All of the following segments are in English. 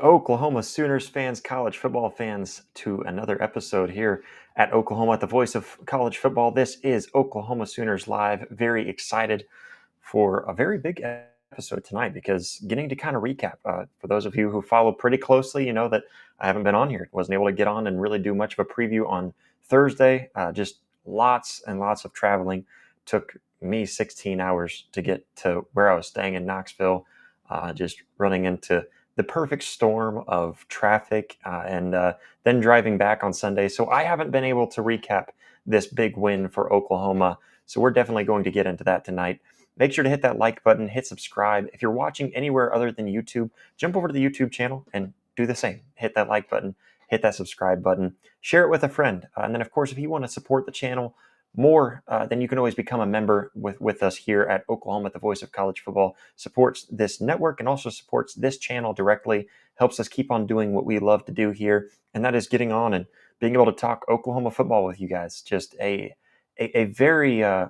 Oklahoma Sooners fans, college football fans, to another episode here at Oklahoma, the voice of college football. This is Oklahoma Sooners Live. Very excited for a very big episode tonight because getting to kind of recap. For those of you who follow pretty closely, you know that I haven't been on here. Wasn't able to get on and really do much of a preview on Thursday. Just lots and lots of traveling. Took me 16 hours to get to where I was staying in Knoxville. Just running into the perfect storm of traffic and then driving back on Sunday. So I haven't been able to recap this big win for Oklahoma. So we're definitely going to get into that tonight. Make sure to hit that like button, hit subscribe. If you're watching anywhere other than YouTube, jump over to the YouTube channel and do the same. Hit that like button, hit that subscribe button, share it with a friend. And then, of course, if you want to support the channel more, then you can always become a member with us here at Oklahoma, the voice of college football. Supports this network and also supports this channel directly, helps us keep on doing what we love to do here, and that is getting on and being able to talk Oklahoma football with you guys. Just a very,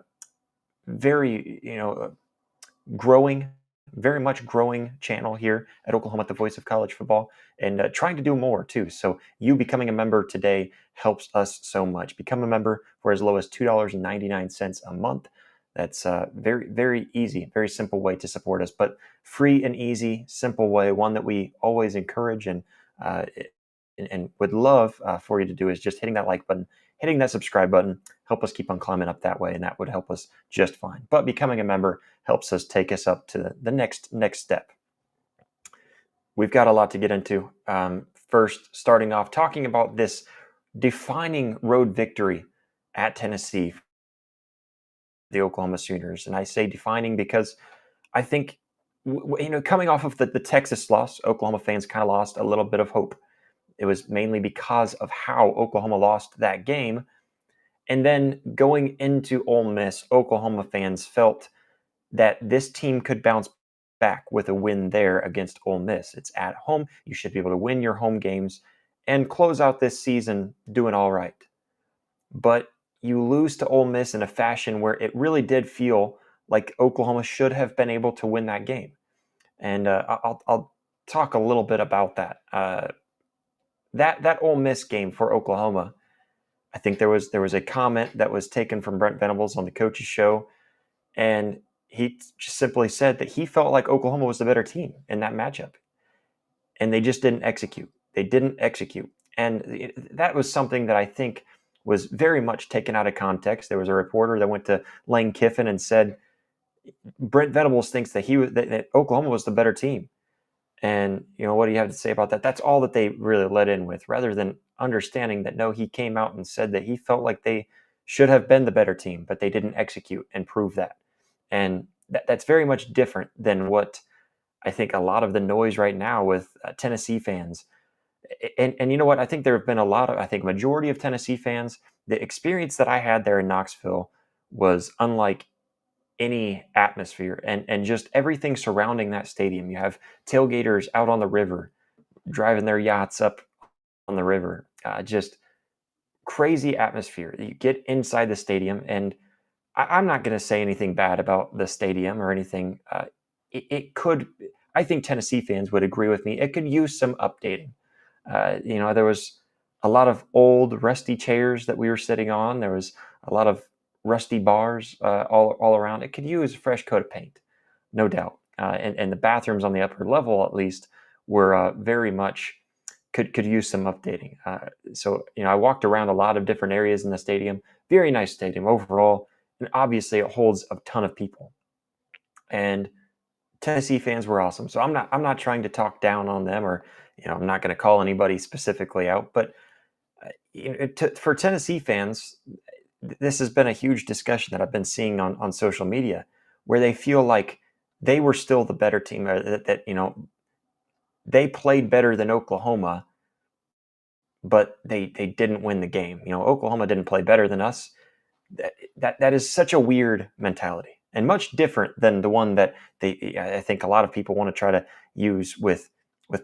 growing, very much growing channel here at Oklahoma, the voice of college football, and trying to do more too. So you becoming a member today helps us so much. Become a member for as low as $2.99 a month. That's very, very easy, very simple way to support us, but free and easy, simple way, one that we always encourage and would love for you to do is just hitting that like button, hitting that subscribe button, help us keep on climbing up that way, and that would help us just fine. But becoming a member helps us take us up to the next step. We've got a lot to get into. First, starting off talking about this defining road victory at Tennessee, the Oklahoma Sooners. And I say defining because I think, coming off of the Texas loss, Oklahoma fans kind of lost a little bit of hope. It was mainly because of how Oklahoma lost that game. And then going into Ole Miss, Oklahoma fans felt that this team could bounce back with a win there against Ole Miss. It's at home. You should be able to win your home games and close out this season doing all right. But you lose to Ole Miss in a fashion where it really did feel like Oklahoma should have been able to win that game. And I'll talk a little bit about that. That Ole Miss game for Oklahoma, I think there was a comment that was taken from Brent Venables on the coach's show, and he just simply said that he felt like Oklahoma was the better team in that matchup, and they just didn't execute. They didn't execute, and that was something that I think was very much taken out of context. There was a reporter that went to Lane Kiffin and said Brent Venables thinks that that Oklahoma was the better team. And, what do you have to say about that? That's all that they really let in with, rather than understanding that, no, he came out and said that he felt like they should have been the better team, but they didn't execute and prove that. And that's very much different than what I think a lot of the noise right now with Tennessee fans. And you know what? I think there have been majority of Tennessee fans, the experience that I had there in Knoxville was unlike any atmosphere and just everything surrounding that stadium. You have tailgaters out on the river, driving their yachts up on the river. Just crazy atmosphere. You get inside the stadium, and I'm not going to say anything bad about the stadium or anything. It could, I think Tennessee fans would agree with me, it could use some updating. There was a lot of old rusty chairs that we were sitting on. There was a lot of rusty bars all around. It could use a fresh coat of paint, no doubt. And the bathrooms on the upper level, at least, were very much could use some updating. So I walked around a lot of different areas in the stadium. Very nice stadium overall, and obviously it holds a ton of people. And Tennessee fans were awesome. So I'm not trying to talk down on them, or I'm not going to call anybody specifically out, but for Tennessee fans, this has been a huge discussion that I've been seeing on social media, where they feel like they were still the better team, that they played better than Oklahoma, but they didn't win the game. Oklahoma didn't play better than us. That is such a weird mentality, and much different than the one that I think a lot of people want to try to use with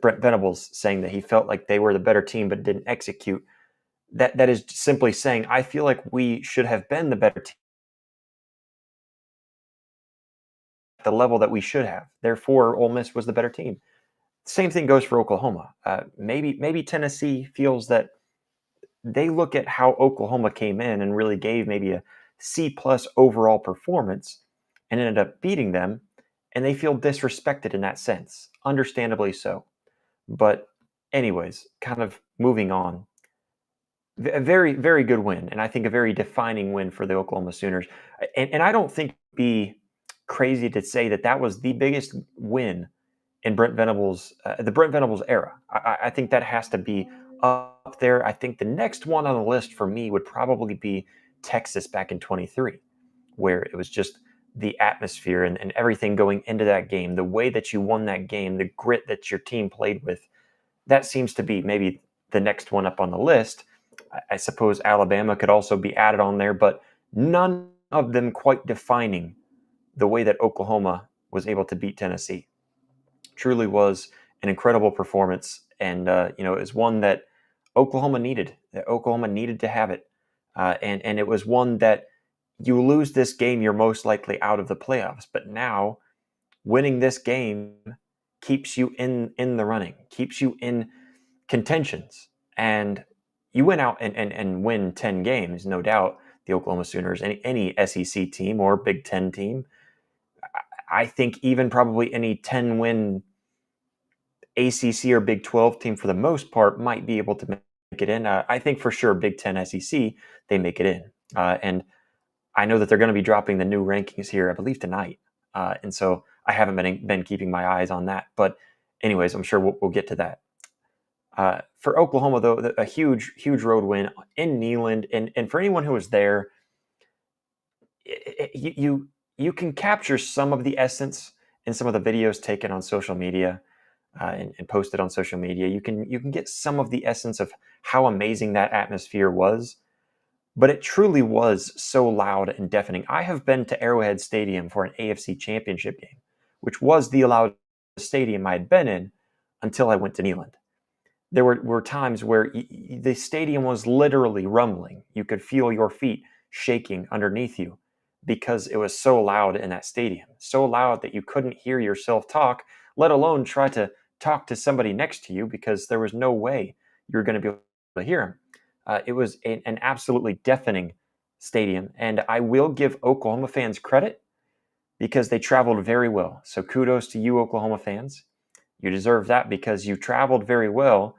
Brent Venables saying that he felt like they were the better team but didn't execute. That is simply saying, I feel like we should have been the better team at the level that we should have. Therefore, Ole Miss was the better team. Same thing goes for Oklahoma. Maybe Tennessee feels that they look at how Oklahoma came in and really gave maybe a C plus overall performance and ended up beating them, and they feel disrespected in that sense, understandably so. But, anyways, kind of moving on. A very, very good win, and I think a very defining win for the Oklahoma Sooners. And I don't think it'd be crazy to say that that was the biggest win in the Brent Venables era. I think that has to be up there. I think the next one on the list for me would probably be Texas back in 23, where it was just the atmosphere and everything going into that game, the way that you won that game, the grit that your team played with. That seems to be maybe the next one up on the list. I suppose Alabama could also be added on there, but none of them quite defining the way that Oklahoma was able to beat Tennessee. Truly was an incredible performance, and it was one that Oklahoma needed. That Oklahoma needed to have it, and it was one that you lose this game, you're most likely out of the playoffs. But now, winning this game keeps you in the running, keeps you in contentions, and you went out and win 10 games, no doubt. The Oklahoma Sooners, any SEC team or Big Ten team, I think even probably any 10 win ACC or Big 12 team for the most part might be able to make it in. I think for sure Big Ten SEC, they make it in. And I know that they're going to be dropping the new rankings here, I believe, tonight. And so I haven't been keeping my eyes on that. But anyways, I'm sure we'll get to that. For Oklahoma, though, a huge, huge road win in Neyland. And for anyone who was there, you can capture some of the essence in some of the videos taken on social media and posted on social media. You can get some of the essence of how amazing that atmosphere was, but it truly was so loud and deafening. I have been to Arrowhead Stadium for an AFC Championship game, which was the loudest stadium I had been in until I went to Neyland. There were times where the stadium was literally rumbling. You could feel your feet shaking underneath you because it was so loud in that stadium. So loud that you couldn't hear yourself talk, let alone try to talk to somebody next to you because there was no way you were going to be able to hear him. It was an absolutely deafening stadium. And I will give Oklahoma fans credit because they traveled very well. So kudos to you, Oklahoma fans. You deserve that because you traveled very well.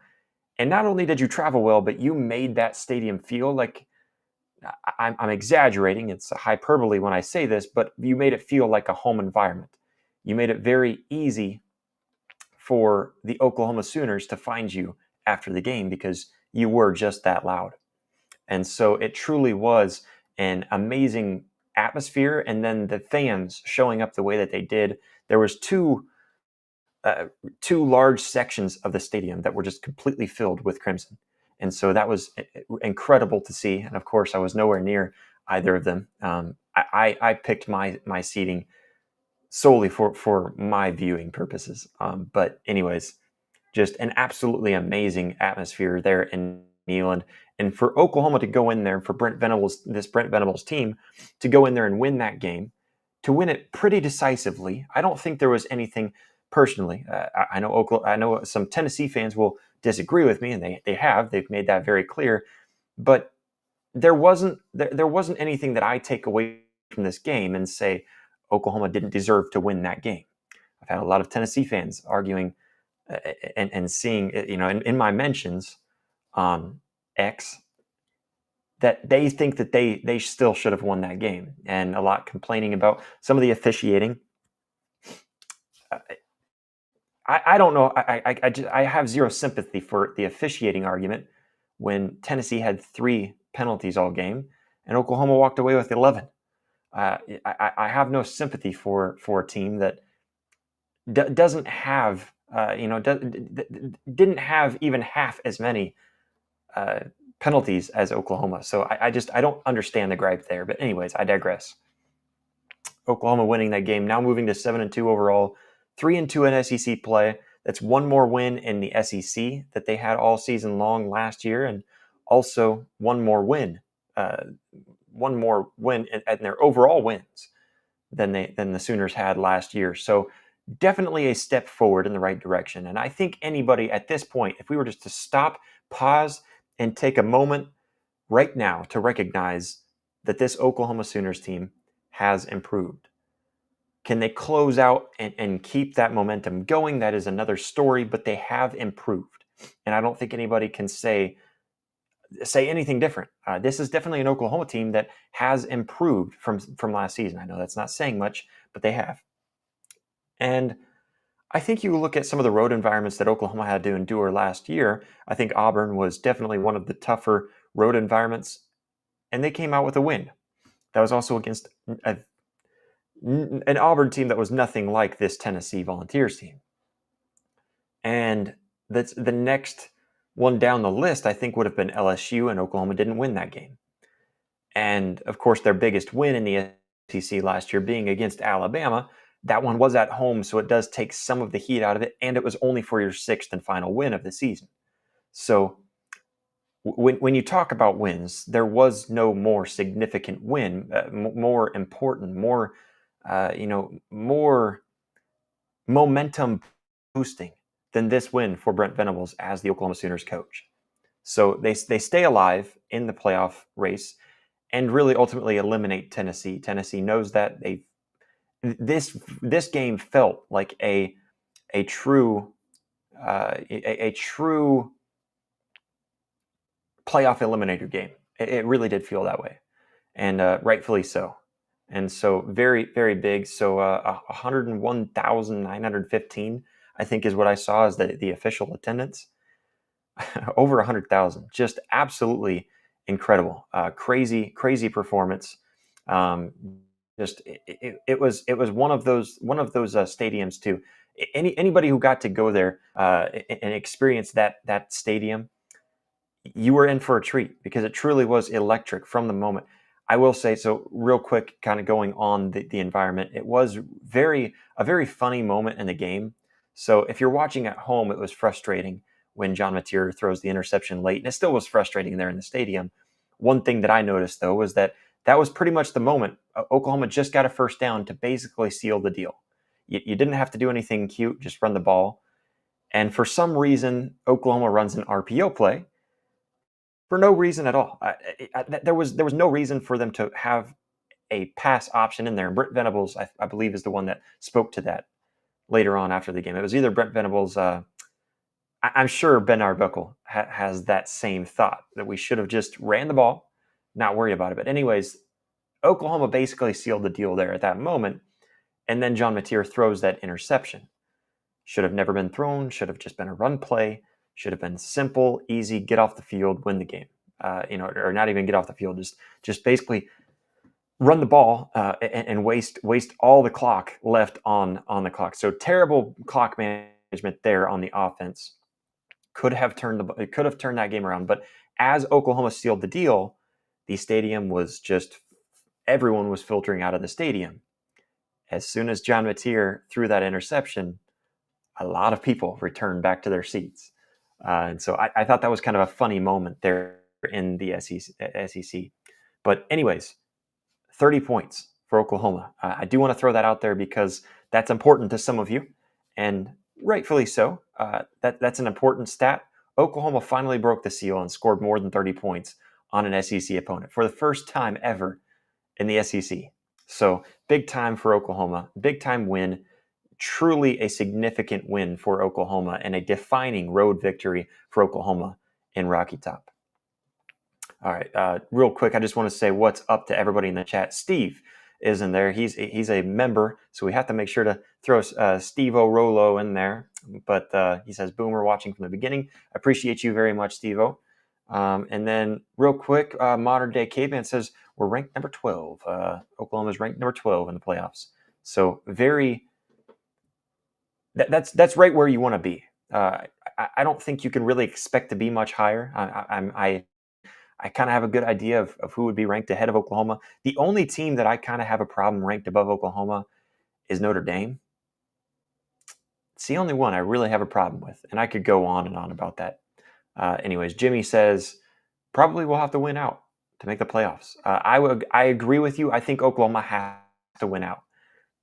And not only did you travel well, but you made that stadium feel like, I'm exaggerating, it's a hyperbole when I say this, but you made it feel like a home environment. You made it very easy for the Oklahoma Sooners to find you after the game because you were just that loud. And so it truly was an amazing atmosphere. And then the fans showing up the way that they did, there was two large sections of the stadium that were just completely filled with crimson. And so that was incredible to see. And of course, I was nowhere near either of them. I picked my seating solely for my viewing purposes. But anyways, just an absolutely amazing atmosphere there in Neyland. And for Oklahoma to go in there, for this Brent Venables team, to go in there and win that game, to win it pretty decisively. I don't think there was anything personally. I know some Tennessee fans will disagree with me, and they've made that very clear. But there wasn't anything that I take away from this game and say Oklahoma didn't deserve to win that game. I've had a lot of Tennessee fans arguing and seeing, in my mentions on X, that they think that they still should have won that game, and a lot complaining about some of the officiating. I don't know. I have zero sympathy for the officiating argument when Tennessee had 3 penalties all game and Oklahoma walked away with 11. I have no sympathy for a team that doesn't have, didn't have even half as many penalties as Oklahoma. So I don't understand the gripe there. But anyways, I digress. Oklahoma winning that game, now moving to 7-2 overall, 3-2 in SEC play. That's one more win in the SEC that they had all season long last year, and also one more win in their overall wins than the Sooners had last year. So definitely a step forward in the right direction. And I think anybody at this point, if we were just to stop, pause, and take a moment right now to recognize that this Oklahoma Sooners team has improved. Can they close out and keep that momentum going? That is another story, but they have improved. And I don't think anybody can say anything different. This is definitely an Oklahoma team that has improved from last season. I know that's not saying much, but they have. And I think you look at some of the road environments that Oklahoma had to endure last year. I think Auburn was definitely one of the tougher road environments, and they came out with a win. That was also against an Auburn team that was nothing like this Tennessee Volunteers team. And that's the next one down the list, I think, would have been LSU, and Oklahoma didn't win that game. And of course, their biggest win in the SEC last year being against Alabama. That one was at home, so it does take some of the heat out of it, and it was only for your sixth and final win of the season. So when you talk about wins, there was no more significant win, more important, more more momentum boosting than this win for Brent Venables as the Oklahoma Sooners coach. So they stay alive in the playoff race and really ultimately eliminate Tennessee. Tennessee knows that this game felt like a true a true playoff eliminator game. It really did feel that way, and rightfully so. And so very, very big. So 101,915, I think, is what I saw as the official attendance. Over 100,000. Just absolutely incredible. Crazy, crazy performance. Just it was one of those stadiums too. Anybody who got to go there and experience that stadium, you were in for a treat because it truly was electric from the moment. I will say, so real quick, kind of going on the environment, it was a very funny moment in the game. So if you're watching at home, it was frustrating when John Mateer throws the interception late, and it still was frustrating there in the stadium. One thing that I noticed, though, was that was pretty much the moment. Oklahoma just got a first down to basically seal the deal. You didn't have to do anything cute, just run the ball. And for some reason, Oklahoma runs an RPO play, for no reason at all. There was no reason for them to have a pass option in there. And Brent Venables, I believe, is the one that spoke to that later on after the game. It was either Brent Venables. I'm sure Ben Arbuckle has that same thought that we should have just ran the ball, not worry about it. But anyways, Oklahoma basically sealed the deal there at that moment. And then John Mateer throws that interception. Should have never been thrown. Should have just been a run play. Should have been simple, easy, get off the field, win the game. Or not even get off the field. Just basically run the ball and waste all the clock left on the clock. So terrible clock management there on the offense. Could have turned that game around. But as Oklahoma sealed the deal, the stadium was just everyone was filtering out of the stadium. As soon as John Mateer threw that interception, a lot of people returned back to their seats. And so I thought that was kind of a funny moment there in the SEC. But anyways, 30 points for Oklahoma. I do want to throw that out there because that's important to some of you, and rightfully so. That's an important stat. Oklahoma finally broke the seal and scored more than 30 points on an SEC opponent for the first time ever in the SEC. So big time for Oklahoma, big time win. Truly a significant win for Oklahoma and a defining road victory for Oklahoma in Rocky Top. All right, real quick, I just want to say what's up to everybody in the chat. Steve is in there. He's a member, so we have to make sure to throw Steve O'Rolo in there. But he says, Boomer watching from the beginning. I appreciate you very much, Steve-O. And then real quick, Modern Day Caveman says, we're ranked number 12. Oklahoma's ranked number 12 in the playoffs. So that's right where you want to be. I don't think you can really expect to be much higher. I kind of have a good idea of who would be ranked ahead of Oklahoma. The only team that I kind of have a problem ranked above Oklahoma is Notre Dame. It's the only one I really have a problem with, and I could go on and on about that. Anyways, Jimmy says probably we'll have to win out to make the playoffs. I agree with you. I think Oklahoma has to win out.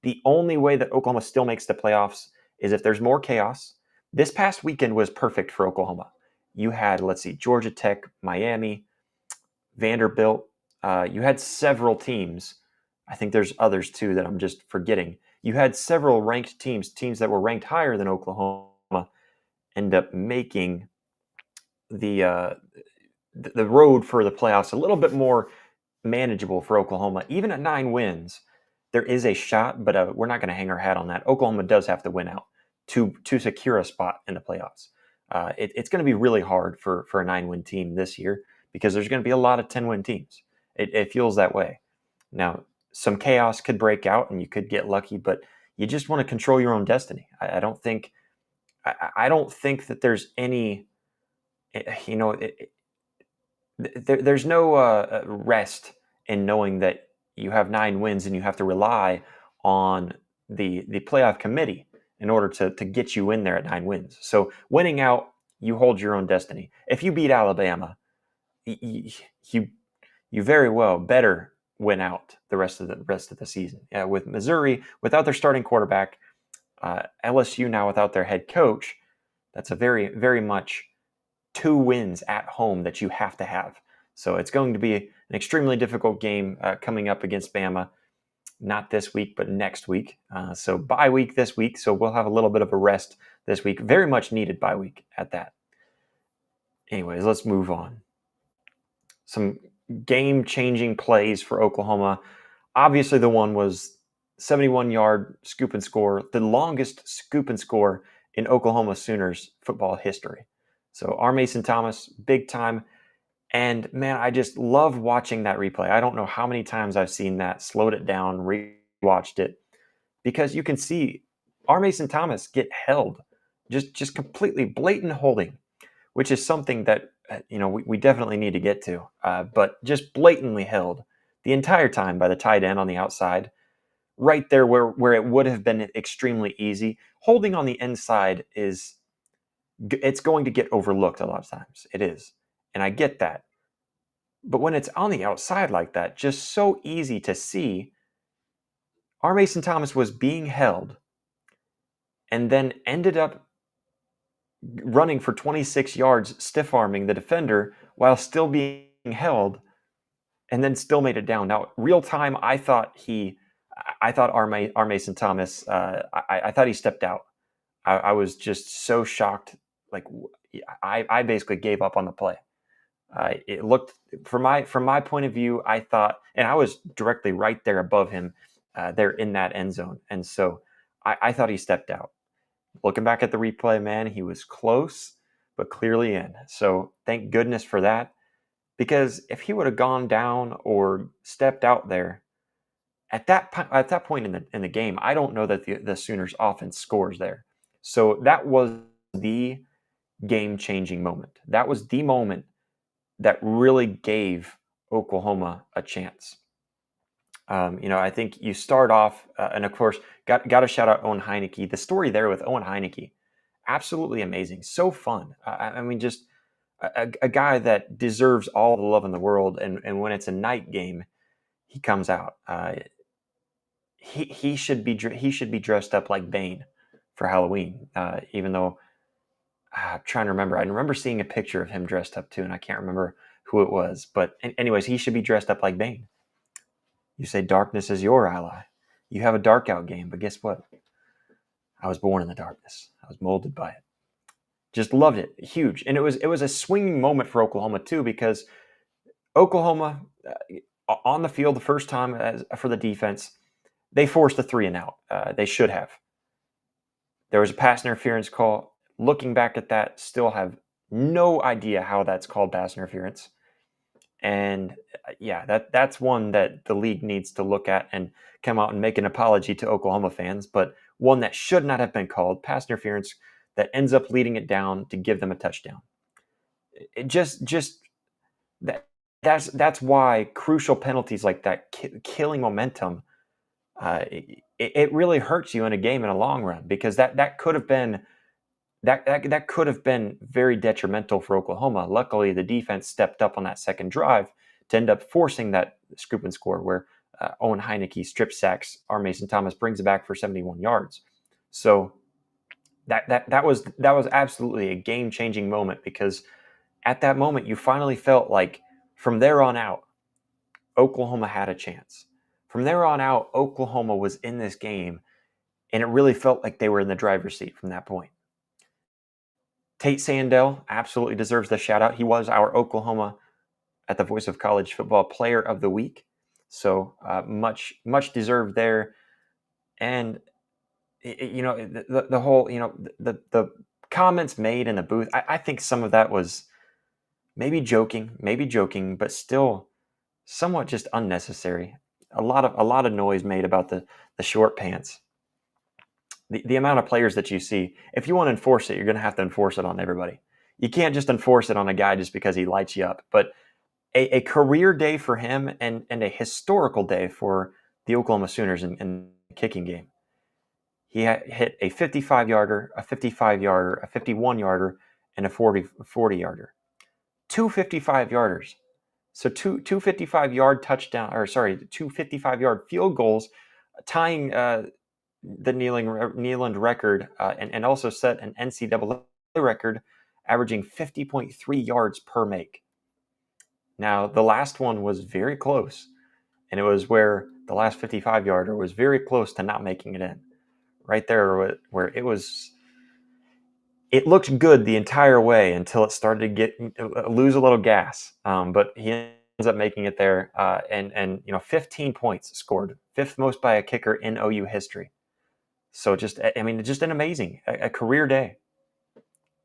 The only way that Oklahoma still makes the playoffs is if there's more chaos. This past weekend was perfect for Oklahoma. You had, let's see, Georgia Tech, Miami, Vanderbilt. You had several teams. I think there's others too that I'm just forgetting. You had several ranked teams that were ranked higher than Oklahoma, end up making the the road for the playoffs a little bit more manageable for Oklahoma. Even at 9 wins, there is a shot, but we're not going to hang our hat on that. Oklahoma does have to win out to secure a spot in the playoffs. It's going to be really hard for a 9-win team this year because there's going to be a lot of 10-win teams. It feels that way. Now, some chaos could break out and you could get lucky, but you just want to control your own destiny. I don't think that there's any, there's no rest in knowing that you have 9 wins and you have to rely on the playoff committee in order to get you in there at 9 wins. So winning out, you hold your own destiny. If you beat Alabama, you very well better win out the rest of the season. With Missouri, without their starting quarterback, LSU now without their head coach, that's a very, very much 2 wins at home that you have to have. So it's going to be an extremely difficult game coming up against Bama, not this week, but next week. So bye week this week. So we'll have a little bit of a rest this week. Very much needed bye week at that. Anyways, let's move on. Some game-changing plays for Oklahoma. Obviously, the one was 71-yard scoop and score, the longest scoop and score in Oklahoma Sooners football history. So R. Mason Thomas, big time. And man, I just love watching that replay. I don't know how many times I've seen that, slowed it down, rewatched it, because you can see R. Mason Thomas get held, just completely blatant holding, which is something that we definitely need to get to. But just blatantly held the entire time by the tight end on the outside, right there where it would have been extremely easy. Holding on the inside it's going to get overlooked a lot of times. It is. And I get that. But when it's on the outside like that, just so easy to see, R. Mason Thomas was being held and then ended up running for 26 yards, stiff-arming the defender while still being held, and then still made it down. Now, real time, I thought R. Mason Thomas, I thought he stepped out. I was just so shocked. Like, I basically gave up on the play. It looked, from my point of view, I thought, and I was directly right there above him, there in that end zone, and so I thought he stepped out. Looking back at the replay, man, he was close, but clearly in. So thank goodness for that, because if he would have gone down or stepped out there at that point in the game, I don't know that the Sooners offense scores there. So that was the game-changing moment. That was the moment that really gave Oklahoma a chance. I think you start off, and of course, got to shout out Owen Heineke. The story there with Owen Heineke, absolutely amazing, so fun. I mean, just a guy that deserves all the love in the world, and when it's a night game, he comes out. He should be dressed up like Bane for Halloween, even though I'm trying to remember. I remember seeing a picture of him dressed up too, and I can't remember who it was. But anyways, he should be dressed up like Bane. You say darkness is your ally. You have a dark out game, but guess what? I was born in the darkness. I was molded by it. Just loved it. Huge. And it was a swinging moment for Oklahoma too, because Oklahoma on the field the first time for the defense, they forced a 3 and out. They should have. There was a pass interference call. Looking back at that, still have no idea how that's called pass interference. And that's one that the league needs to look at and come out and make an apology to Oklahoma fans, but one that should not have been called pass interference that ends up leading it down to give them a touchdown. It just that's why crucial penalties like that, killing momentum, it really hurts you in a game in a long run, because that could have been very detrimental for Oklahoma. Luckily, the defense stepped up on that second drive to end up forcing that scoop and score where Owen Heineke strip sacks R. Mason Thomas, brings it back for 71 yards. So that was absolutely a game-changing moment, because at that moment you finally felt like from there on out, Oklahoma had a chance. From there on out, Oklahoma was in this game, and it really felt like they were in the driver's seat from that point. Tate Sandell absolutely deserves the shout out. He was our Oklahoma at the Voice of College Football Player of the Week. So much deserved there. And the whole, the comments made in the booth, I think some of that was maybe joking, but still somewhat just unnecessary. A lot of noise made about the short pants. The amount of players that you see, if you want to enforce it, you're going to have to enforce it on everybody. You can't just enforce it on a guy just because he lights you up. But a career day for him, and a historical day for the Oklahoma Sooners in the kicking game. He hit a 55-yarder, a 55-yarder, a 51-yarder, and a 40-yarder. Two 55-yarders. So two 55-yard touchdown, or sorry, two 55-yard field goals, tying the Neyland record, and also set an NCAA record, averaging 50.3 yards per make. Now, the last one was very close, and it was where the last 55-yarder was very close to not making it in. Right there where it looked good the entire way until it started to lose a little gas. But he ends up making it there, and 15 points scored, fifth most by a kicker in OU history. So just an amazing, a career day.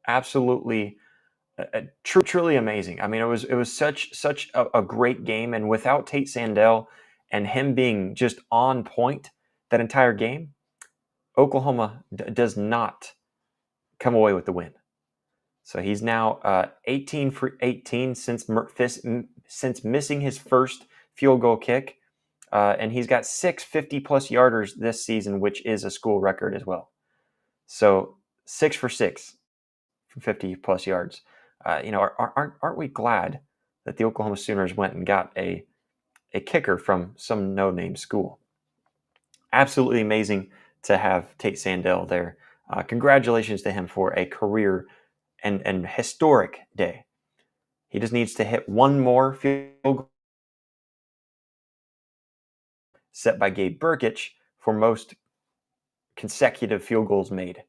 Absolutely, truly amazing. I mean, it was such a great game, and without Tate Sandell and him being just on point that entire game, Oklahoma does not come away with the win. So he's now 18 for 18 since missing his first field goal kick, and he's got 6 50-plus yarders this season, which is a school record as well. So 6 for 6 from 50-plus yards. Aren't we glad that the Oklahoma Sooners went and got a kicker from some no-name school? Absolutely amazing to have Tate Sandell there. Congratulations to him for a career and historic day. He just needs to hit one more field goal set by Gabe Burkich for most consecutive field goals made.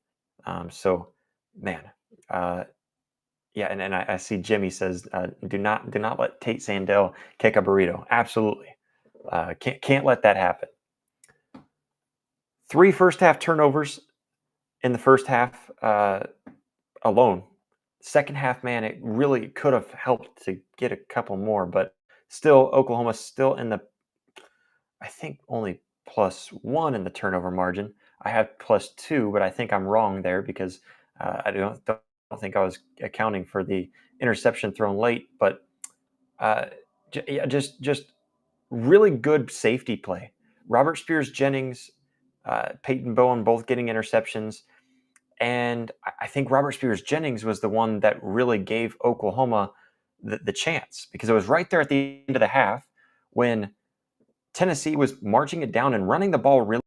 Yeah, and I see Jimmy says, do not let Tate Sandell kick a burrito. Absolutely, can't let that happen. 3 first half turnovers in the first half alone. Second half, man, it really could have helped to get a couple more, but still, Oklahoma's still in the, I think, only +1 in the turnover margin. I have +2, but I think I'm wrong there, because I don't think I was accounting for the interception thrown late. But just really good safety play. Robert Spears-Jennings, Peyton Bowen both getting interceptions. And I think Robert Spears-Jennings was the one that really gave Oklahoma the chance, because it was right there at the end of the half when Tennessee was marching it down and running the ball really.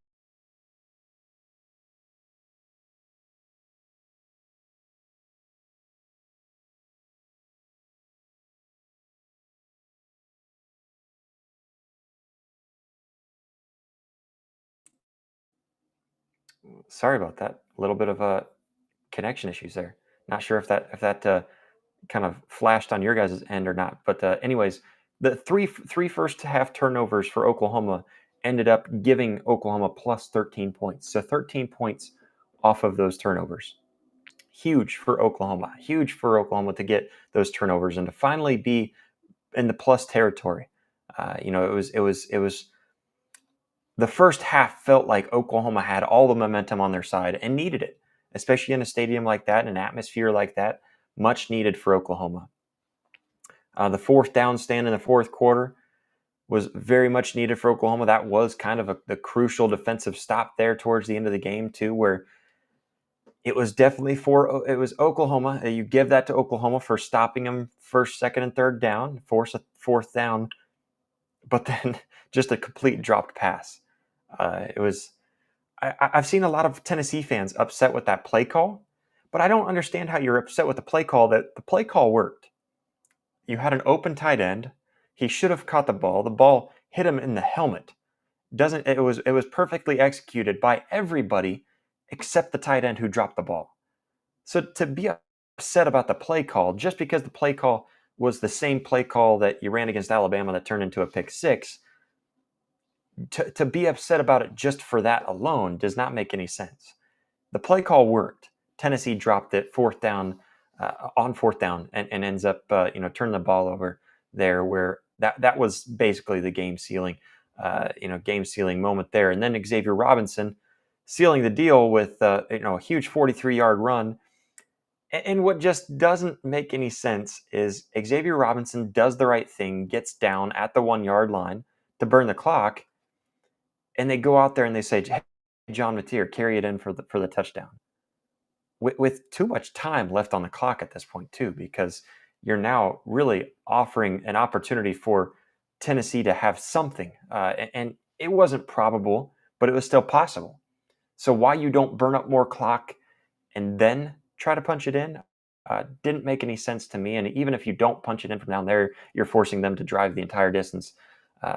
Sorry about that. A little bit of connection issues there. Not sure if that kind of flashed on your guys' end or not. But anyways, the three first half turnovers for Oklahoma ended up giving Oklahoma +13 points. So 13 points off of those turnovers. Huge for Oklahoma. Huge for Oklahoma to get those turnovers and to finally be in the plus territory. It was the first half felt like Oklahoma had all the momentum on their side and needed it, especially in a stadium like that, an atmosphere like that. Much needed for Oklahoma. The fourth down stand in the fourth quarter was very much needed for Oklahoma. That was kind of the crucial defensive stop there towards the end of the game too, where it was definitely it was Oklahoma. You give that to Oklahoma for stopping them first, second, and third down, fourth down. but then just a complete dropped pass. It was. I've seen a lot of Tennessee fans upset with that play call, but I don't understand how you're upset with the play call. That the play call worked. You had an open tight end. He should have caught the ball. The ball hit him in the helmet. Doesn't it was perfectly executed by everybody except the tight end who dropped the ball. So to be upset about the play call just because the play call was the same play call that you ran against Alabama that turned into a pick six, to be upset about it just for that alone does not make any sense. The play call worked. Tennessee dropped it on fourth down and ends up turning the ball over there where that was basically the game sealing moment there. And then Xavier Robinson sealing the deal with a huge 43-yard run. And what just doesn't make any sense is Xavier Robinson does the right thing, gets down at the 1-yard line to burn the clock, and they go out there and they say, "Hey, John Mateer, carry it in for the touchdown." With too much time left on the clock at this point too, because you're now really offering an opportunity for Tennessee to have something, and it wasn't probable, but it was still possible. So why you don't burn up more clock and then try to punch it in didn't make any sense to me. And even if you don't punch it in from down there, you're forcing them to drive the entire distance.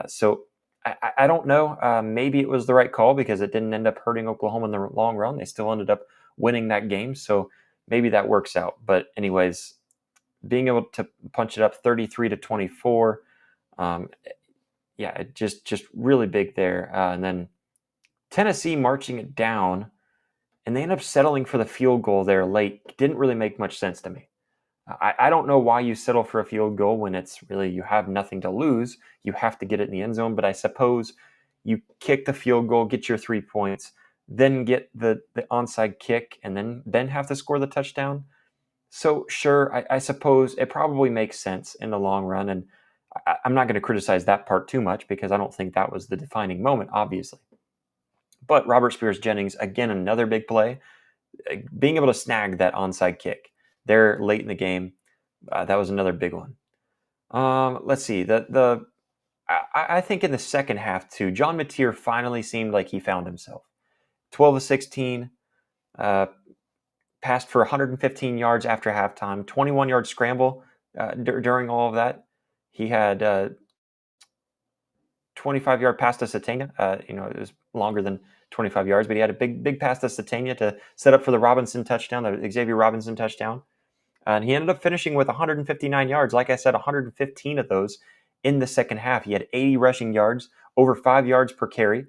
So I don't know. Maybe it was the right call because it didn't end up hurting Oklahoma in the long run. They still ended up winning that game. So maybe that works out. But anyways, being able to punch it up 33-24, yeah, it just really big there. And then Tennessee marching it down, and they end up settling for the field goal there late. Didn't really make much sense to me. I don't know why you settle for a field goal when it's really you have nothing to lose. You have to get it in the end zone, but I suppose you kick the field goal, get your 3 points, then get the onside kick, and then have to score the touchdown. So sure, I suppose it probably makes sense in the long run, and I'm not going to criticize that part too much because I don't think that was the defining moment, obviously. But Robert Spears-Jennings, again, another big play, being able to snag that onside kick there late in the game, that was another big one. Let's see. I think in the second half too, John Mateer finally seemed like he found himself. 12 of 16, passed for 115 yards after halftime, 21-yard scramble during all of that. He had 25-yard pass to Satania. It was longer than 25 yards, but he had a big pass to Satania to set up for the Robinson touchdown, the Xavier Robinson touchdown. And he ended up finishing with 159 yards. Like I said, 115 of those in the second half. He had 80 rushing yards, over 5 yards per carry,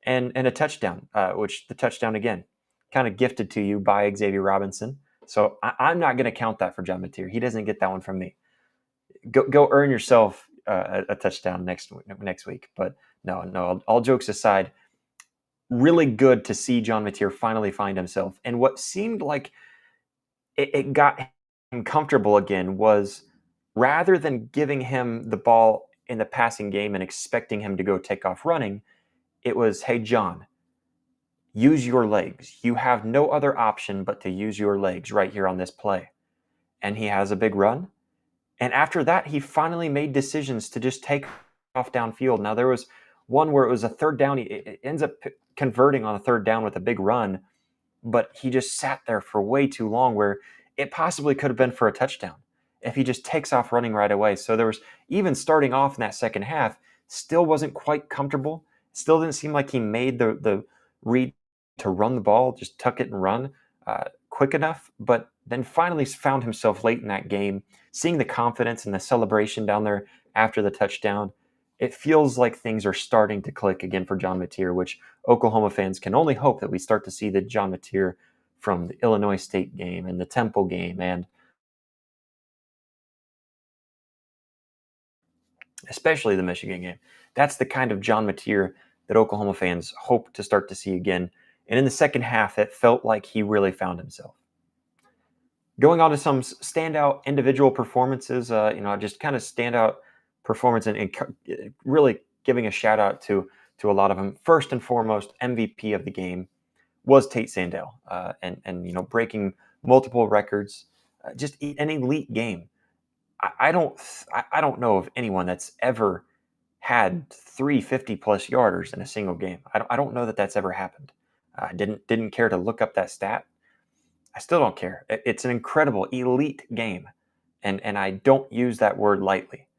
and a touchdown, which the touchdown, again, kind of gifted to you by Xavier Robinson. So I'm not going to count that for John Mateer. He doesn't get that one from me. Go earn yourself a touchdown next week. But no, all jokes aside, really good to see John Mateer finally find himself. And what seemed like it got him comfortable again was, rather than giving him the ball in the passing game and expecting him to go take off running, it was, "Hey, John, use your legs. You have no other option but to use your legs right here on this play." And he has a big run. And after that, he finally made decisions to just take off downfield. Now, there was one where it was a third down. It ends up converting on a third down with a big run, but he just sat there for way too long where it possibly could have been for a touchdown if he just takes off running right away. So there was, even starting off in that second half, still wasn't quite comfortable. Still didn't seem like he made the read to run the ball, just tuck it and run quick enough. But then finally found himself late in that game, seeing the confidence and the celebration down there after the touchdown. It feels like things are starting to click again for John Mateer, which Oklahoma fans can only hope that we start to see the John Mateer from the Illinois State game and the Temple game and especially the Michigan game. That's the kind of John Mateer that Oklahoma fans hope to start to see again. And in the second half, it felt like he really found himself. Going on to some standout individual performances, just kind of standout performance and really giving a shout out to a lot of them. First and foremost, MVP of the game was Tate Sandell, and breaking multiple records, just an elite game. I don't know of anyone that's ever had 350-plus yarders in a single game. I don't know that that's ever happened. I didn't care to look up that stat. I still don't care. It's an incredible, elite game, and I don't use that word lightly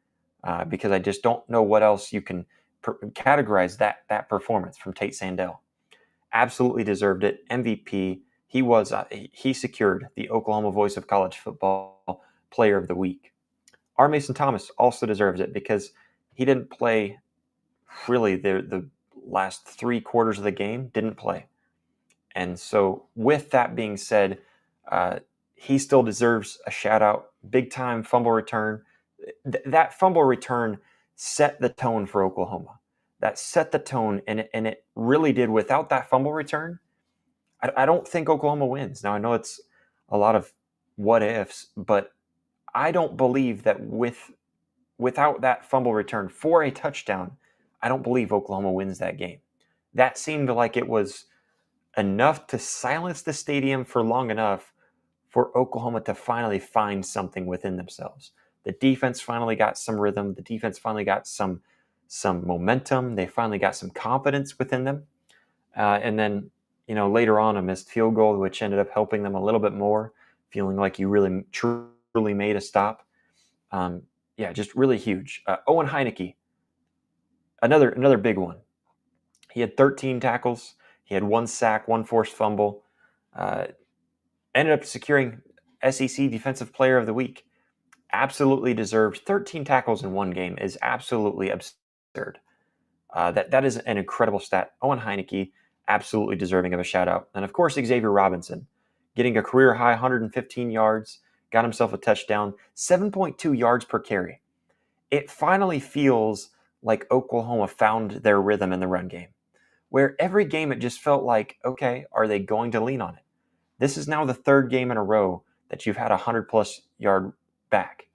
because I just don't know what else you can categorize that performance from Tate Sandell. Absolutely deserved it. MVP. He secured the Oklahoma Voice of College Football Player of the Week. R. Mason Thomas also deserves it because he didn't play really the last 3 quarters of the game. Didn't play. And so, with that being said, he still deserves a shout out. Big time fumble return. That fumble return set the tone for Oklahoma. That set the tone, and it really did. Without that fumble return, I don't think Oklahoma wins. Now, I know it's a lot of what ifs, but I don't believe that without that fumble return for a touchdown, I don't believe Oklahoma wins that game. That seemed like it was enough to silence the stadium for long enough for Oklahoma to finally find something within themselves. The defense finally got some rhythm. The defense finally got some momentum. They finally got some confidence within them. And then, later on, a missed field goal, which ended up helping them a little bit more, feeling like you really, truly made a stop. Just really huge. Owen Heineke, another big one. He had 13 tackles. He had 1 sack, 1 forced fumble. Ended up securing SEC Defensive Player of the Week. Absolutely deserved. 13 tackles in one game is absolutely absurd. That is an incredible stat. Owen Heineke, absolutely deserving of a shout out. And of course, Xavier Robinson, getting a career high 115 yards, got himself a touchdown, 7.2 yards per carry. It finally feels like Oklahoma found their rhythm in the run game, where every game it just felt like, okay, are they going to lean on it? This is now the 3rd game in a row that you've had a 100-plus yard back.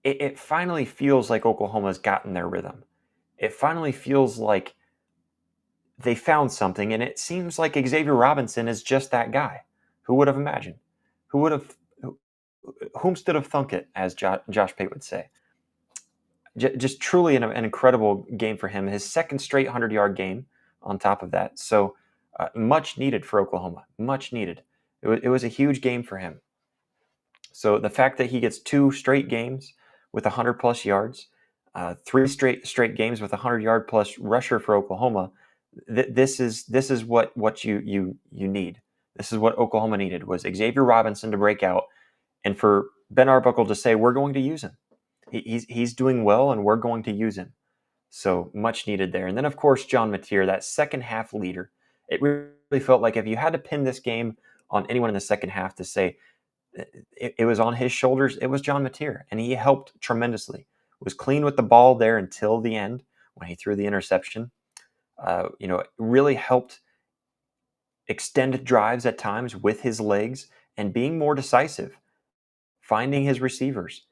It finally feels like Oklahoma's gotten their rhythm. It finally feels like they found something, and it seems like Xavier Robinson is just that guy. Who would have imagined? Whom stood have thunk it, as Josh Pate would say. Just truly an incredible game for him. His 2nd straight 100-yard game on top of that. So much needed for Oklahoma. Much needed. It was a huge game for him. So the fact that he gets 2 straight games with 100-plus yards, 3 straight games with 100-yard-plus rusher for Oklahoma, this is what you need. This is what Oklahoma needed, was Xavier Robinson to break out, and for Ben Arbuckle to say, we're going to use him. He's doing well, and we're going to use him. So much needed there. And then, of course, John Mateer, that second half leader. It really felt like if you had to pin this game on anyone in the second half to say it was on his shoulders, it was John Mateer, and he helped tremendously. Was clean with the ball there until the end when he threw the interception. Really helped extend drives at times with his legs and being more decisive, finding his receivers.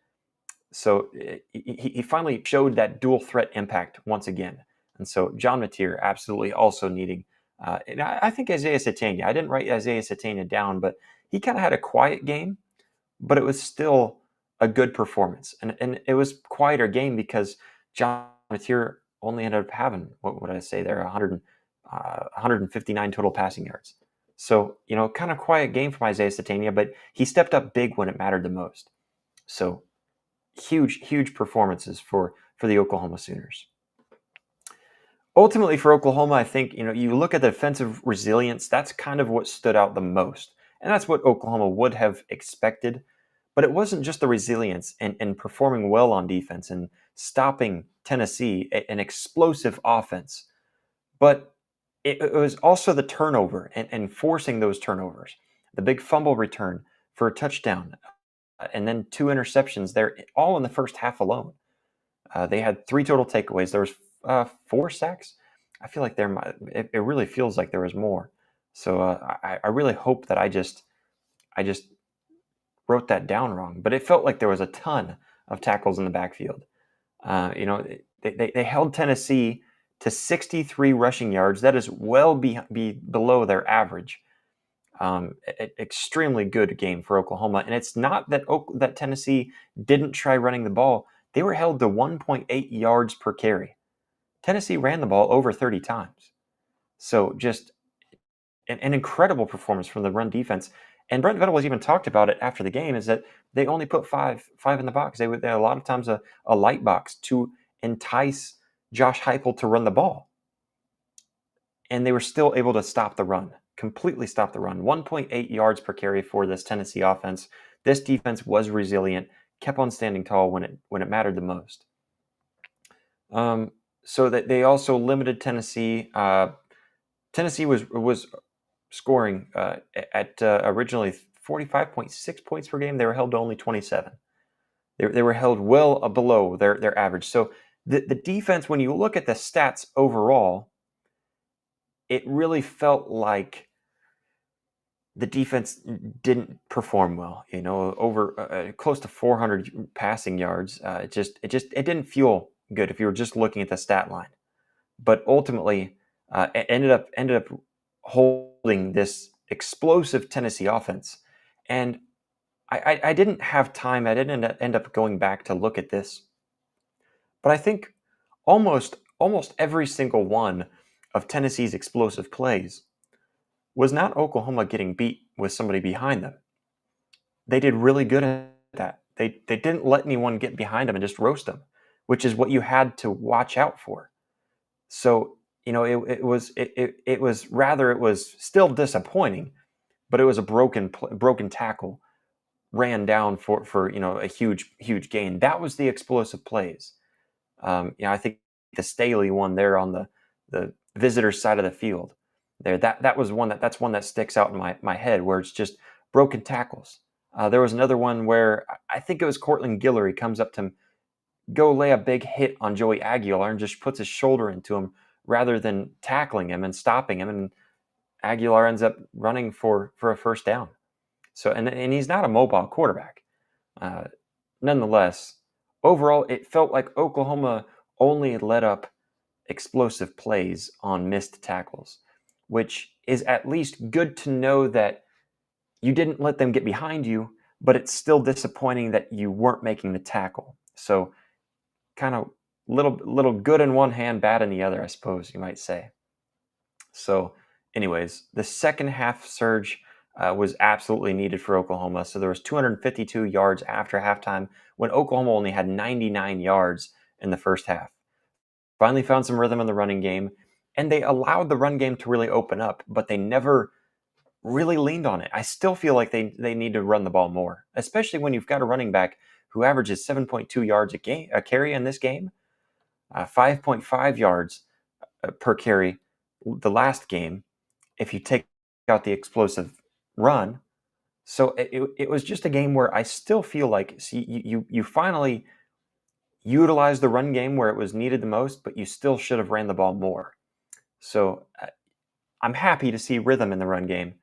So he finally showed that dual threat impact once again. And so John Mateer absolutely also needing, and I think Isaiah Satania, I didn't write Isaiah Satania down, but he kind of had a quiet game, but it was still a good performance. And it was quieter game because John Mateer only ended up having, what would I say there, 159 total passing yards. So, kind of quiet game from Isaiah Satania, but he stepped up big when it mattered the most. So huge performances for the Oklahoma Sooners. Ultimately for Oklahoma, I think, you look at the defensive resilience, that's kind of what stood out the most. And that's what Oklahoma would have expected. But it wasn't just the resilience and performing well on defense and stopping Tennessee, an explosive offense. But it was also the turnover and forcing those turnovers. The big fumble return for a touchdown, and then 2 interceptions there, all in the first half alone. They had 3 total takeaways. There was 4 sacks. I feel like it really feels like there was more. So I really hope that I just wrote that down wrong. But it felt like there was a ton of tackles in the backfield. They held Tennessee to 63 rushing yards. That is well below their average. Extremely good game for Oklahoma. And it's not that Tennessee didn't try running the ball. they were held to 1.8 yards per carry. Tennessee ran the ball over 30 times. So just an incredible performance from the run defense. And Brent Venables even talked about it after the game, is that they only put five in the box. They had a lot of times a light box to entice Josh Heupel to run the ball. And they were still able to stop the run, completely stop the run. 1.8 yards per carry for this Tennessee offense. This defense was resilient, kept on standing tall when it mattered the most. So that they also limited Tennessee. Tennessee was scoring at originally 45.6 points per game. They were held to only 27. They were held well below their average. So the defense, when you look at the stats overall, it really felt like the defense didn't perform well. Over close to 400 passing yards. It didn't feel good if you were just looking at the stat line. But ultimately, it ended up holding this explosive Tennessee offense. And I didn't have time. I didn't end up going back to look at this, but I think almost every single one of Tennessee's explosive plays was not Oklahoma getting beat with somebody behind them. They did really good at that. They didn't let anyone get behind them and just roast them, which is what you had to watch out for. So it was still disappointing, but it was a broken tackle ran down for a huge gain. That was the explosive plays. I think the Staley one there on the visitor side of the field there, that was that's one that sticks out in my head, where it's just broken tackles. There was another one where I think it was Cortland Guillory comes up to go lay a big hit on Joey Aguilar and just puts his shoulder into him rather than tackling him and stopping him, and Aguilar ends up running for a first down. So and he's not a mobile quarterback. Uh, Nonetheless, overall, it felt like Oklahoma only let up explosive plays on missed tackles, which is at least good to know that you didn't let them get behind you, but it's still disappointing that you weren't making the tackle. So kind of little good in one hand, bad in the other, I suppose you might say. So, anyways, the second half surge was absolutely needed for Oklahoma. So there was 252 yards after halftime when Oklahoma only had 99 yards in the first half. Finally found some rhythm in the running game, and they allowed the run game to really open up, but they never really leaned on it. I still feel like they need to run the ball more, especially when you've got a running back who averages 7.2 yards a carry in this game, 5.5 yards per carry the last game, if you take out the explosive run. So it was just a game where I still feel like, see, you finally utilized the run game where it was needed the most, but you still should have ran the ball more. So I'm happy to see rhythm in the run game,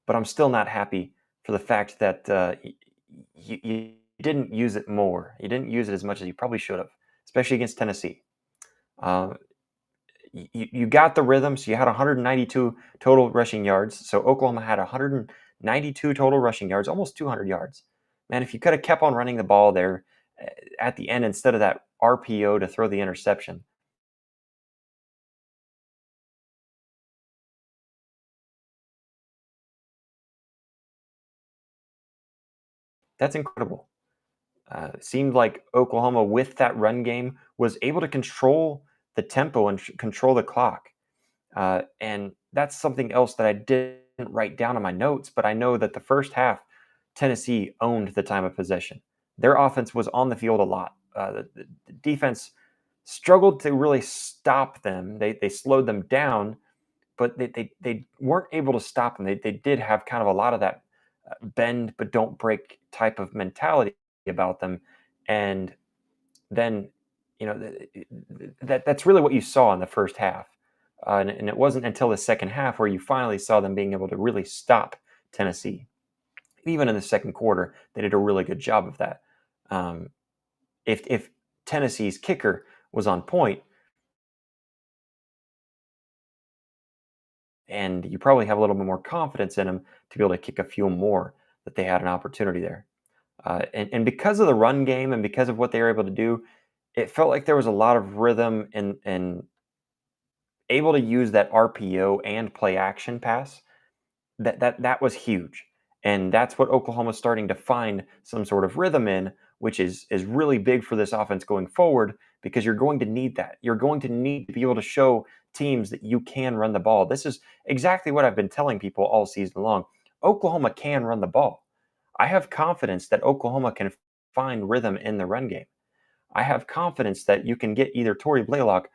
but I'm still not happy for the fact that you didn't use it more. You didn't use it as much as you probably should have, especially against Tennessee. Uh, you got the rhythm, so you had 192 total rushing yards. So Oklahoma had 192 total rushing yards, almost 200 yards. Man, if you could have kept on running the ball there at the end instead of that RPO to throw the interception, that's incredible. Seemed like Oklahoma, with that run game, was able to control the tempo and control the clock. And that's something else that I didn't write down in my notes, but I know that the first half, Tennessee owned the time of possession. Their offense was on the field a lot. The defense struggled to really stop them. They slowed them down, but they weren't able to stop them. They did have kind of a lot of that bend but don't break type of mentality about them. And then that's really what you saw in the first half. And it wasn't until the second half where you finally saw them being able to really stop Tennessee. Even in the second quarter, they did a really good job of that. Um, if Tennessee's kicker was on point, and you probably have a little bit more confidence in him to be able to kick a few more, that they had an opportunity there. And because of the run game and because of what they were able to do, it felt like there was a lot of rhythm and able to use that RPO and play action pass. That was huge, and that's what Oklahoma's starting to find some sort of rhythm in, which is really big for this offense going forward because you're going to need that. You're going to need to be able to show teams that you can run the ball. This is exactly what I've been telling people all season long. Oklahoma can run the ball. I have confidence that Oklahoma can find rhythm in the run game. I have confidence that you can get either Torrey Blaylock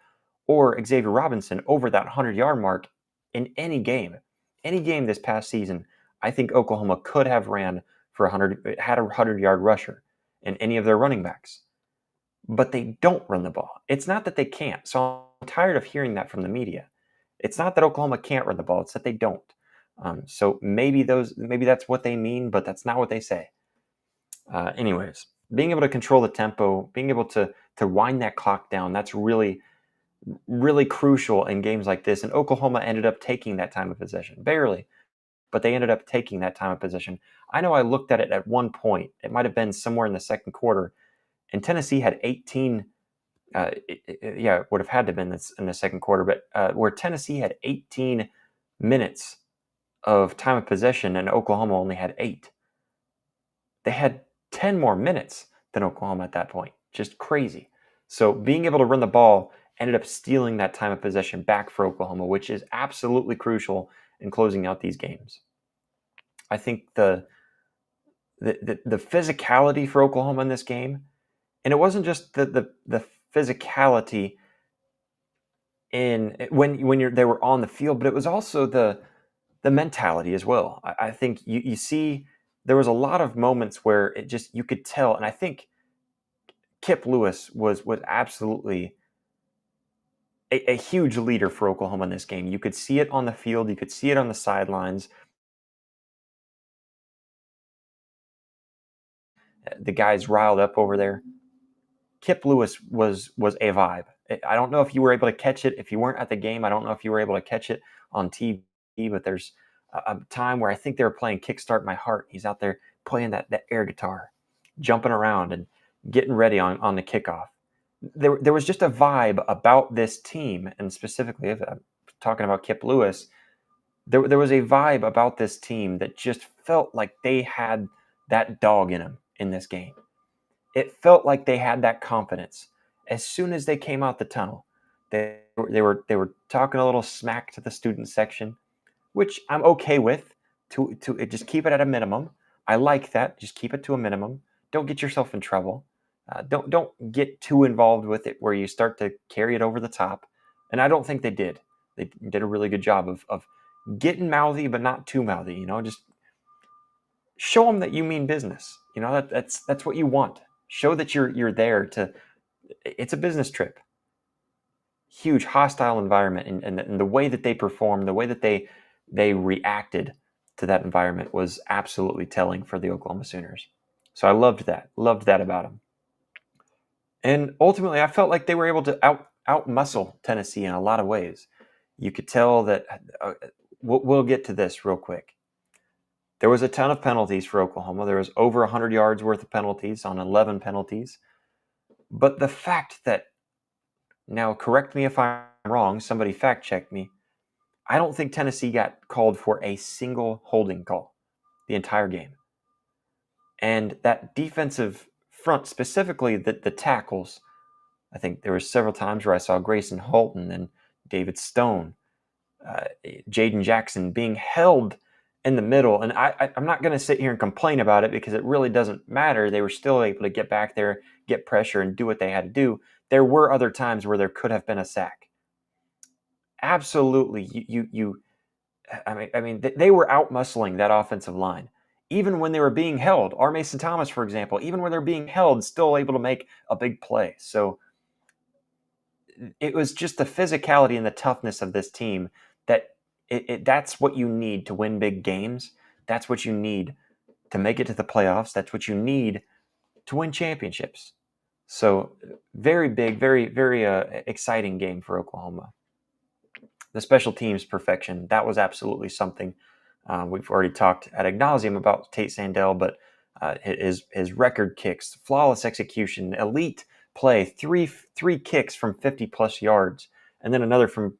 or Xavier Robinson over that 100-yard mark in any game. Any game this past season, I think Oklahoma could have ran for 100, had a 100-yard rusher in any of their running backs. But they don't run the ball. It's not that they can't. So I'm tired of hearing that from the media. It's not that Oklahoma can't run the ball. It's that they don't. So maybe that's what they mean, but that's not what they say. Anyways, being able to control the tempo, being able to wind that clock down, that's really, really crucial in games like this. And Oklahoma ended up taking that time of possession, barely, but they ended up taking that time of possession. I know I looked at it at one point. It might have been somewhere in the second quarter, and Tennessee had 18. It would have had to have been in the second quarter, but where Tennessee had 18 minutes of time of possession and Oklahoma only had 8. They had 10 more minutes than Oklahoma at that point. Just crazy. So being able to run the ball ended up stealing that time of possession back for Oklahoma, which is absolutely crucial in closing out these games. I think the physicality for Oklahoma in this game, and it wasn't just the physicality in when they were on the field, but it was also the mentality as well. I think you see there was a lot of moments where it just you could tell, and I think Kip Lewis was absolutely a huge leader for Oklahoma in this game. You could see it on the field, you could see it on the sidelines. The guys riled up over there. Kip Lewis was a vibe. I don't know if you were able to catch it. If you weren't at the game, I don't know if you were able to catch it on TV, but there's a time where I think they were playing Kickstart My Heart. He's out there playing that air guitar, jumping around and getting ready on the kickoff. There was just a vibe about this team, and specifically, if I'm talking about Kip Lewis, there was a vibe about this team that just felt like they had that dog in them in this game. It felt like they had that confidence. As soon as they came out the tunnel, they were talking a little smack to the student section, which I'm okay with. To just keep it at a minimum. I like that. Just keep it to a minimum. Don't get yourself in trouble. Don't get too involved with it where you start to carry it over the top. And I don't think they did. They did a really good job of getting mouthy, but not too mouthy. Just show them that you mean business. That's what you want. Show that you're there to. It's a business trip. Huge hostile environment, and the way that they performed, the way that they reacted to that environment was absolutely telling for the Oklahoma Sooners. So I loved that about them. And ultimately, I felt like they were able to out muscle Tennessee in a lot of ways. You could tell that. We'll get to this real quick. There was a ton of penalties for Oklahoma. There was over 100 yards worth of penalties on 11 penalties. But the fact that, now correct me if I'm wrong, somebody fact check me, I don't think Tennessee got called for a single holding call the entire game. And that defensive front, specifically the tackles, I think there were several times where I saw Grayson Holton and David Stone, Jaden Jackson being held in the middle. And I'm not going to sit here and complain about it because it really doesn't matter. They were still able to get back there, get pressure, and do what they had to do. There were other times where there could have been a sack. Absolutely. They were out-muscling that offensive line. Even when they were being held, R. Mason Thomas, for example, even when they're being held, still able to make a big play. So it was just the physicality and the toughness of this team that that's what you need to win big games. That's what you need to make it to the playoffs. That's what you need to win championships. So very big, very, very exciting game for Oklahoma. The special teams perfection, that was absolutely something. We've already talked ad nauseum about Tate Sandell, but his record kicks, flawless execution, elite play, three kicks from 50+ yards, and then another from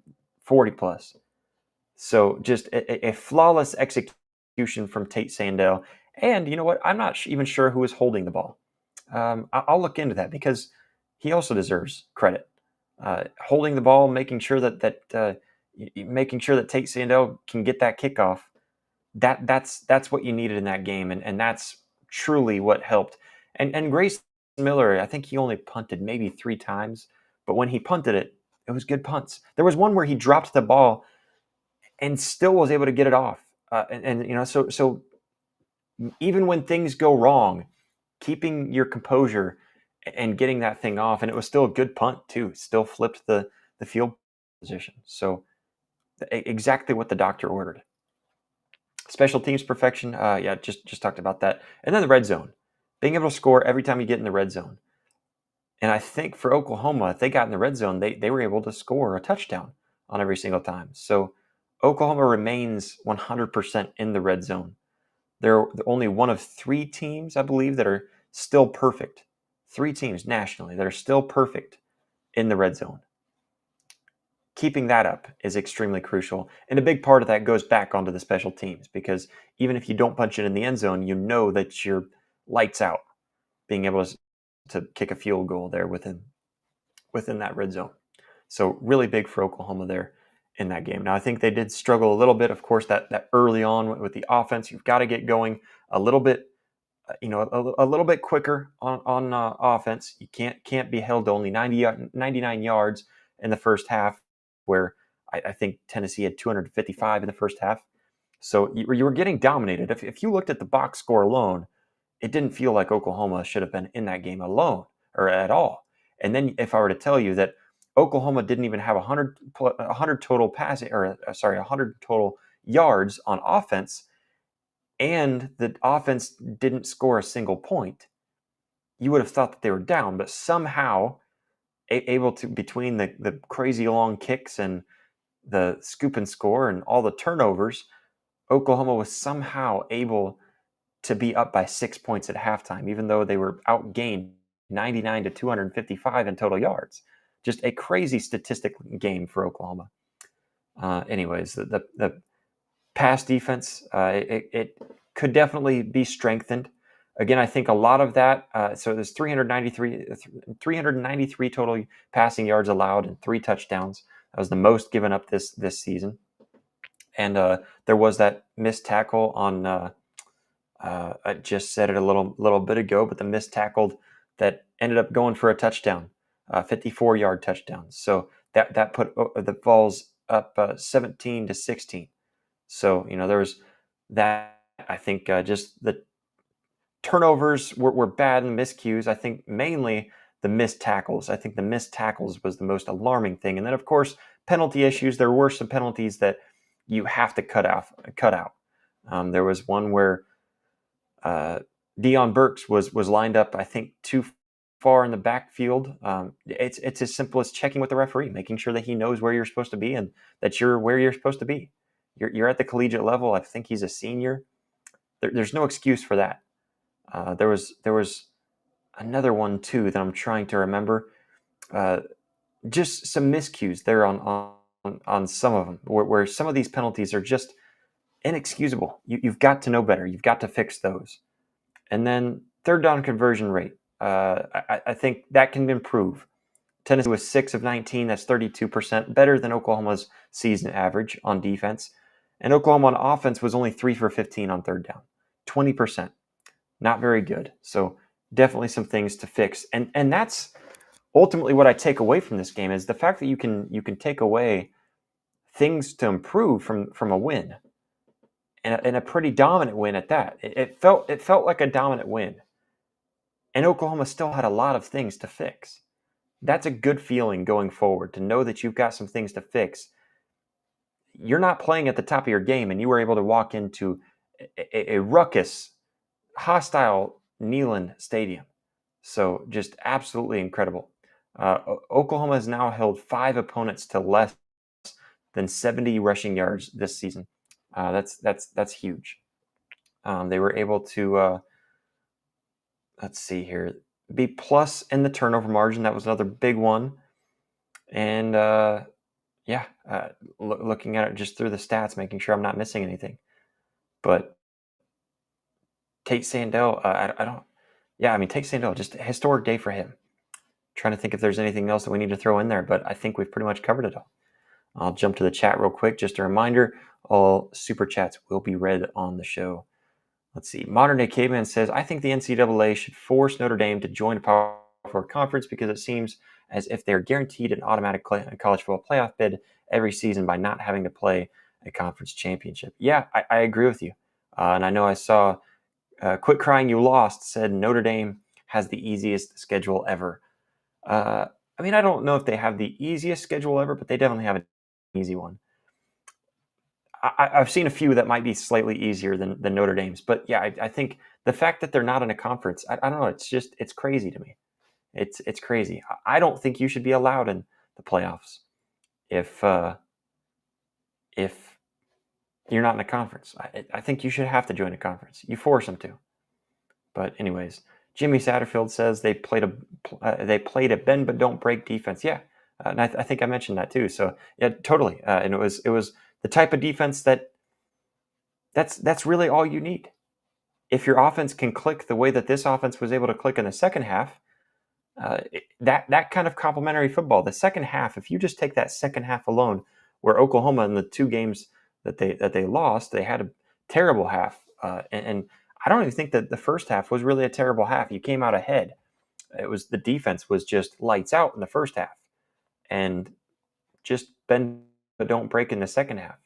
40+. So just a flawless execution from Tate Sandell. And you know what? I'm not even sure who was holding the ball. I'll look into that because he also deserves credit. Holding the ball, making sure that making sure that Tate Sandell can get that kickoff. That's what you needed in that game, and that's truly what helped. And Grace Miller, I think he only punted maybe 3 times, but when he punted it, it was good punts. There was one where he dropped the ball and still was able to get it off. So even when things go wrong, keeping your composure and getting that thing off, and it was still a good punt too. Still flipped the field position. So exactly what the doctor ordered. Special teams perfection. Yeah, just talked about that. And then the red zone, being able to score every time you get in the red zone. And I think for Oklahoma, if they got in the red zone, they were able to score a touchdown on every single time. So Oklahoma remains 100% in the red zone. They're only one of 3 teams, I believe, that are still perfect. 3 teams nationally that are still perfect in the red zone. Keeping that up is extremely crucial. And a big part of that goes back onto the special teams because even if you don't punch it in the end zone, you know that you're lights out being able to kick a field goal there within that red zone. So really big for Oklahoma there in that game. Now I think they did struggle a little bit. Of course, that early on with the offense, you've got to get going a little bit, a little bit quicker on offense. You can't be held to only 99 yards in the first half, where I think Tennessee had 255 in the first half. So you were getting dominated. If you looked at the box score alone, it didn't feel like Oklahoma should have been in that game alone or at all. And then if I were to tell you that Oklahoma didn't even have 100 total passing, 100 total yards on offense, and the offense didn't score a single point, you would have thought that they were down. But somehow, able to, between the crazy long kicks and the scoop and score and all the turnovers, Oklahoma was somehow able to be up by 6 points at halftime, even though they were outgained 99 to 255 in total yards. Just a crazy statistic game for Oklahoma. Anyways, the pass defense, it could definitely be strengthened. Again, I think a lot of that, so there's 393 total passing yards allowed and 3 touchdowns. That was the most given up this season. And there was that missed tackle on, I just said it a little bit ago, but the missed tackle that ended up going for a touchdown, 54-yard touchdown. So that put the Vols up 17-16. So, there was that. I think just the turnovers were bad and miscues. I think mainly the missed tackles. I think the missed tackles was the most alarming thing. And then, of course, penalty issues. There were some penalties that you have to cut out. There was one where Deion Burks was lined up, I think, too far in the backfield. It's as simple as checking with the referee, making sure that he knows where you're supposed to be and that you're where you're supposed to be. You're at the collegiate level. I think he's a senior. There's no excuse for that. There was another one too that I'm trying to remember. Just some miscues there on some of them, where some of these penalties are just inexcusable. You've got to know better. You've got to fix those. And then third down conversion rate. I think that can improve. Tennessee was 6 of 19. That's 32%, better than Oklahoma's season average on defense. And Oklahoma on offense was only 3 for 15 on third down, 20%. Not very good. So definitely some things to fix. And that's ultimately what I take away from this game is the fact that you can take away things to improve from a win. And a pretty dominant win at that. It felt like a dominant win. And Oklahoma still had a lot of things to fix. That's a good feeling going forward, to know that you've got some things to fix. You're not playing at the top of your game, and you were able to walk into a ruckus, hostile Neyland Stadium. So just absolutely incredible. Oklahoma has now held 5 opponents to less than 70 rushing yards this season. That's huge. They were able to let's see here. B plus in the turnover margin. That was another big one. And yeah, looking at it just through the stats, making sure I'm not missing anything. But Tate Sandell, I don't. Yeah, I mean Tate Sandell, just a historic day for him. Trying to think if there's anything else that we need to throw in there, but I think we've pretty much covered it all. I'll jump to the chat real quick. Just a reminder, all super chats will be read on the show. Let's see. Modern Day Caveman says, I think the NCAA should force Notre Dame to join a Power 4 conference because it seems as if they're guaranteed an automatic college football playoff bid every season by not having to play a conference championship. Yeah, I agree with you. And I know I saw Quit Crying You Lost said Notre Dame has the easiest schedule ever. I mean, I don't know if they have the easiest schedule ever, but they definitely have an easy one. I've seen a few that might be slightly easier than Notre Dame's, but yeah, I think the fact that they're not in a conference, I don't know, it's crazy to me. It's crazy. I don't think you should be allowed in the playoffs if you're not in a conference. I think you should have to join a conference. You force them to. But anyways, Jimmy Satterfield says they played a bend but don't break defense. Yeah, and I think I mentioned that too. So yeah, totally. And it was the type of defense that's really all you need. If your offense can click the way that this offense was able to click in the second half, that kind of complementary football, the second half, if you just take that second half alone, where Oklahoma in the two games that they lost, they had a terrible half, and I don't even think that the first half was really a terrible half. You came out ahead. It was the defense was just lights out in the first half, and just bend but don't break in the second half.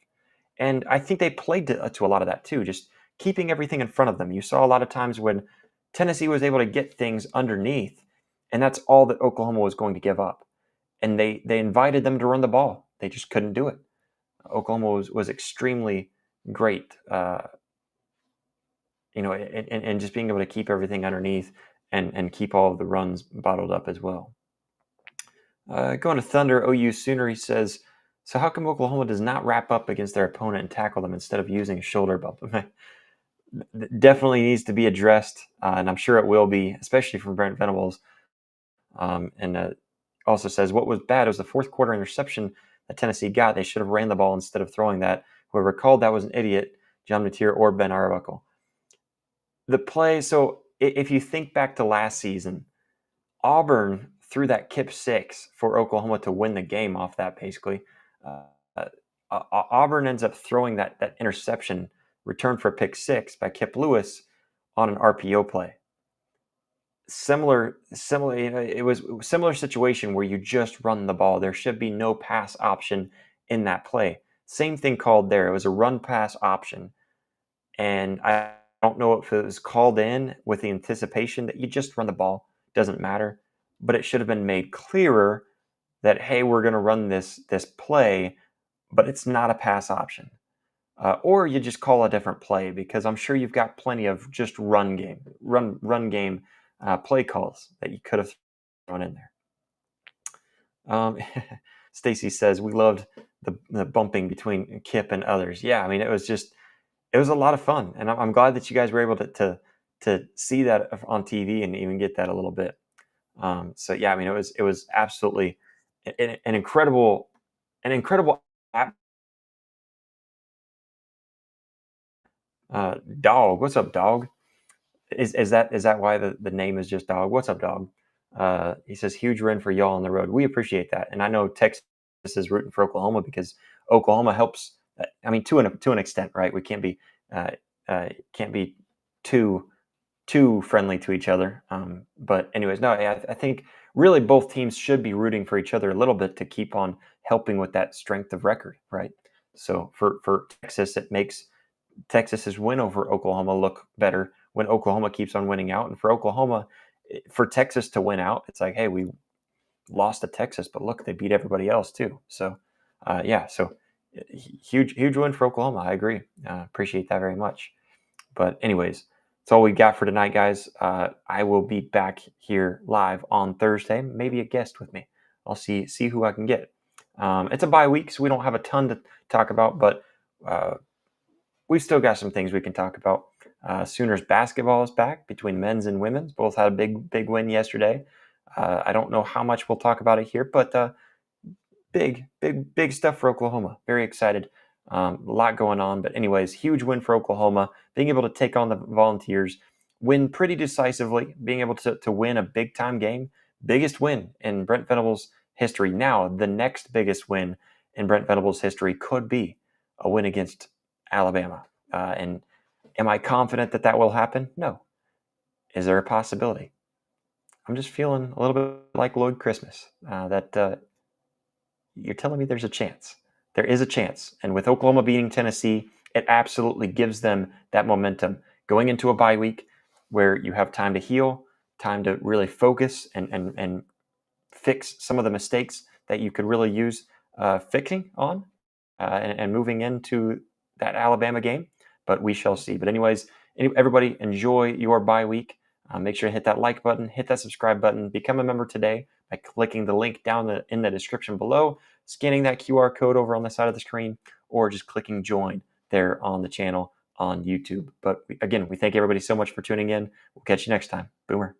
And I think they played to a lot of that too, just keeping everything in front of them. You saw a lot of times when Tennessee was able to get things underneath, and that's all that Oklahoma was going to give up. And they invited them to run the ball. They just couldn't do it. Oklahoma was extremely great, and just being able to keep everything underneath and keep all of the runs bottled up as well. Going to Thunder, OU Sooner, he says, so how come Oklahoma does not wrap up against their opponent and tackle them instead of using a shoulder bump? Definitely needs to be addressed, and I'm sure it will be, especially from Brent Venables. And also says, what was bad was the fourth quarter interception that Tennessee got. They should have ran the ball instead of throwing that. Whoever called that was an idiot, John Mateer or Ben Arbuckle. The play, so if you think back to last season, Auburn threw that Kip 6 for Oklahoma to win the game off that, basically. Auburn ends up throwing that interception return for a pick 6 by Kip Lewis on an RPO play. Similar, it was a similar situation where you just run the ball. There should be no pass option in that play. Same thing called there. It was a run pass option. And I don't know if it was called in with the anticipation that you just run the ball. Doesn't matter. But it should have been made clearer that, hey, we're going to run this play, but it's not a pass option. Or you just call a different play, because I'm sure you've got plenty of just run game play calls that you could have thrown in there. Stacy says, we loved the bumping between Kip and others. Yeah, I mean, it was a lot of fun. And I'm glad that you guys were able to see that on TV and even get that a little bit. So yeah, I mean, it was absolutely an incredible Dog. What's up, Dog? Is that why the name is just Dog? What's up, Dog? He says, huge win for y'all on the road. We appreciate that. And I know Texas is rooting for Oklahoma because Oklahoma helps. I mean, to an extent, right? We can't be too friendly to each other. But anyways, no, I think really both teams should be rooting for each other a little bit to keep on helping with that strength of record, right? So for Texas, it makes Texas's win over Oklahoma look better when Oklahoma keeps on winning out. And for Texas to win out, it's like, hey, we lost to Texas, but look, they beat everybody else too. So, so huge win for Oklahoma. I agree. Appreciate that very much. But anyways, that's all we got for tonight, guys. I will be back here live on Thursday. Maybe a guest with me. I'll see who I can get. It's a bye week, so we don't have a ton to talk about, but we've still got some things we can talk about. Sooners basketball is back between men's and women's. Both had a big win yesterday. I don't know how much we'll talk about it here, but big stuff for Oklahoma. Very excited. A lot going on. But anyways, huge win for Oklahoma. Being able to take on the Volunteers, win pretty decisively, being able to win a big-time game. Biggest win in Brent Venables history. Now, the next biggest win in Brent Venables history could be a win against Alabama. And am I confident that that will happen? No. Is there a possibility? I'm just feeling a little bit like Lloyd Christmas, that you're telling me there's a chance. There is a chance. And with Oklahoma beating Tennessee, it absolutely gives them that momentum going into a bye week where you have time to heal, time to really focus and fix some of the mistakes that you could really use fixing on and moving into that Alabama game. But we shall see. But anyways, everybody enjoy your bye week. Make sure to hit that like button, hit that subscribe button, become a member today by clicking the link down in the description below, scanning that QR code over on the side of the screen, or just clicking join there on the channel on YouTube. But again, we thank everybody so much for tuning in. We'll catch you next time. Boomer.